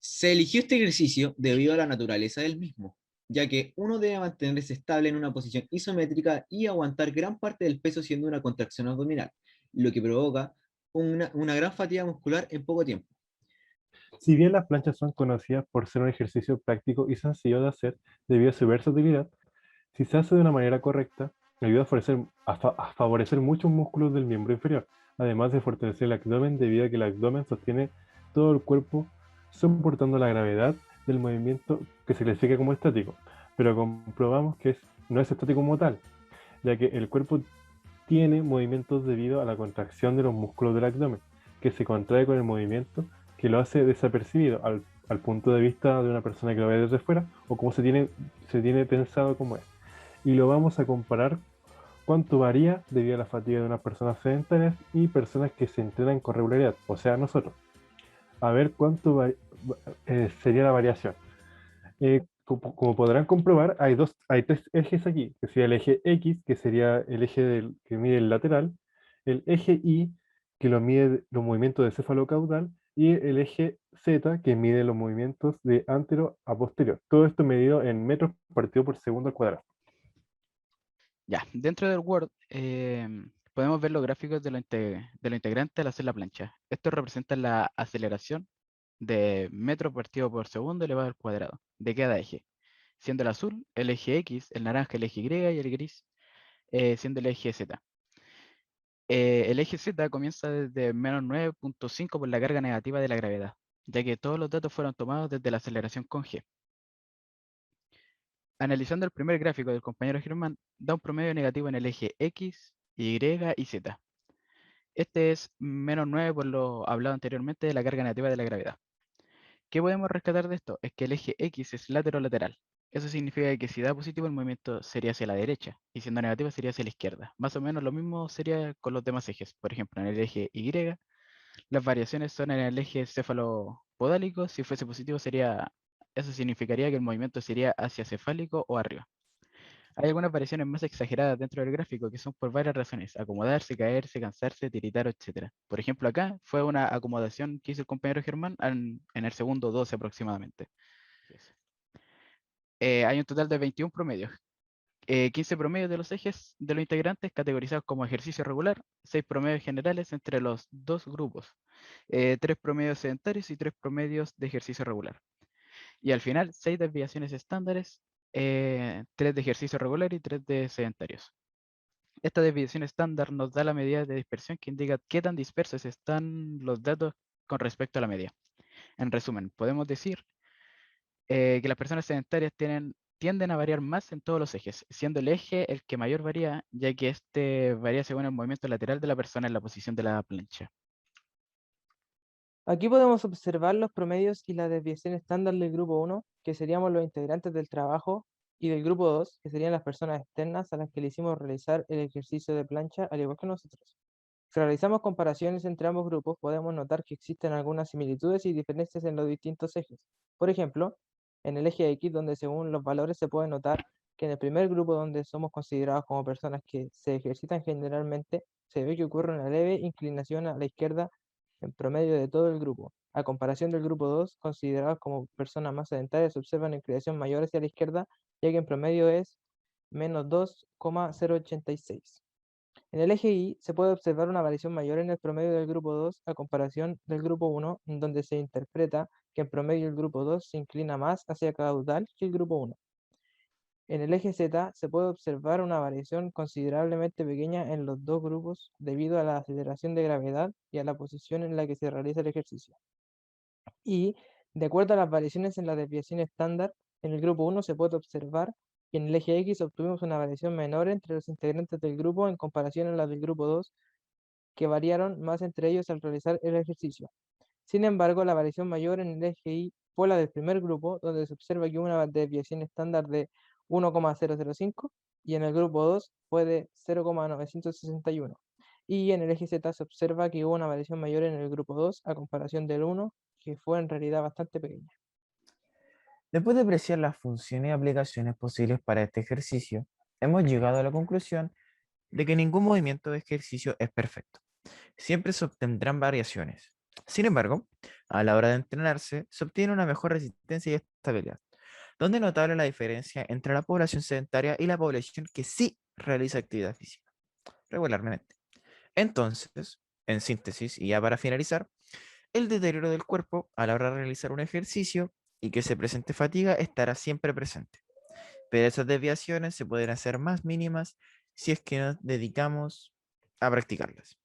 Se eligió este ejercicio debido a la naturaleza del mismo, ya que uno debe mantenerse estable en una posición isométrica y aguantar gran parte del peso siendo una contracción abdominal, lo que provoca una gran fatiga muscular en poco tiempo. Si bien las planchas son conocidas por ser un ejercicio práctico y sencillo de hacer debido a su versatilidad, si se hace de una manera correcta, ayuda a favorecer muchos músculos del miembro inferior, además de fortalecer el abdomen debido a que el abdomen sostiene todo el cuerpo soportando la gravedad del movimiento que se clasifica como estático, pero comprobamos que no es estático como tal, ya que el cuerpo tiene movimientos debido a la contracción de los músculos del abdomen, que se contrae con el movimiento que lo hace desapercibido al punto de vista de una persona que lo ve desde fuera o como se tiene pensado como es. Y lo vamos a comparar cuánto varía debido a la fatiga de unas personas sedentarias y personas que se entrenan con regularidad, o sea, nosotros. A ver sería la variación. Como podrán comprobar, hay tres ejes aquí, que sería el eje X, que sería el eje que mide el lateral, el eje Y, que lo mide los movimientos de cefalocaudal, y el eje Z, que mide los movimientos de antero a posterior. Todo esto medido en metros partido por segundo al cuadrado. Ya, dentro del Word podemos ver los gráficos de lo integrante al hacer la plancha. Esto representa la aceleración de metro partido por segundo elevado al cuadrado de cada eje, siendo el azul el eje X, el naranja el eje Y y el gris siendo el eje Z. El eje Z comienza desde -9,5 por la carga negativa de la gravedad, ya que todos los datos fueron tomados desde la aceleración con G. Analizando el primer gráfico del compañero Germán, da un promedio negativo en el eje X, Y y Z. Este es -9 por lo hablado anteriormente de la carga negativa de la gravedad. ¿Qué podemos rescatar de esto? Es que el eje X es lateral. Eso significa que si da positivo el movimiento sería hacia la derecha y siendo negativo sería hacia la izquierda. Más o menos lo mismo sería con los demás ejes. Por ejemplo, en el eje Y, las variaciones son en el eje cefalopodálico. Si fuese positivo eso significaría que el movimiento sería hacia cefálico o arriba. Hay algunas variaciones más exageradas dentro del gráfico que son por varias razones: acomodarse, caerse, cansarse, tiritar, etcétera. Por ejemplo, acá fue una acomodación que hizo el compañero Germán en el segundo 12 aproximadamente. Hay un total de 21 promedios. 15 promedios de los ejes de los integrantes categorizados como ejercicio regular, 6 promedios generales entre los dos grupos, 3 promedios sedentarios y 3 promedios de ejercicio regular. Y al final, 6 desviaciones estándares, 3 de ejercicio regular y 3 de sedentarios. Esta desviación estándar nos da la medida de dispersión que indica qué tan dispersos están los datos con respecto a la media. En resumen, podemos decir que las personas sedentarias tienden a variar más en todos los ejes, siendo el eje el que mayor varía, ya que este varía según el movimiento lateral de la persona en la posición de la plancha. Aquí podemos observar los promedios y la desviación estándar del grupo 1, que seríamos los integrantes del trabajo, y del grupo 2, que serían las personas externas a las que le hicimos realizar el ejercicio de plancha, al igual que nosotros. Si realizamos comparaciones entre ambos grupos, podemos notar que existen algunas similitudes y diferencias en los distintos ejes. Por ejemplo, en el eje X, donde según los valores se puede notar que en el primer grupo, donde somos considerados como personas que se ejercitan generalmente, se ve que ocurre una leve inclinación a la izquierda en promedio de todo el grupo. A comparación del grupo 2, considerados como personas más sedentarias, se observa una inclinación mayor hacia la izquierda, ya que en promedio es -2,086. En el eje Y se puede observar una variación mayor en el promedio del grupo 2 a comparación del grupo 1, en donde se interpreta que en promedio el grupo 2 se inclina más hacia caudal que el grupo 1. En el eje Z se puede observar una variación considerablemente pequeña en los dos grupos debido a la aceleración de gravedad y a la posición en la que se realiza el ejercicio. Y, de acuerdo a las variaciones en la desviación estándar, en el grupo 1 se puede observar que en el eje X obtuvimos una variación menor entre los integrantes del grupo en comparación a la del grupo 2, que variaron más entre ellos al realizar el ejercicio. Sin embargo, la variación mayor en el eje Y fue la del primer grupo, donde se observa que hubo una desviación estándar de 1,005 y en el grupo 2 fue de 0,961. Y en el eje Z se observa que hubo una variación mayor en el grupo 2 a comparación del 1, que fue en realidad bastante pequeña. Después de apreciar las funciones y aplicaciones posibles para este ejercicio, hemos llegado a la conclusión de que ningún movimiento de ejercicio es perfecto. Siempre se obtendrán variaciones, Sin embargo, a la hora de entrenarse, se obtiene una mejor resistencia y estabilidad, donde es notable la diferencia entre la población sedentaria y la población que sí realiza actividad física regularmente. Entonces, en síntesis, y ya para finalizar, el deterioro del cuerpo a la hora de realizar un ejercicio y que se presente fatiga estará siempre presente, pero esas desviaciones se pueden hacer más mínimas si es que nos dedicamos a practicarlas.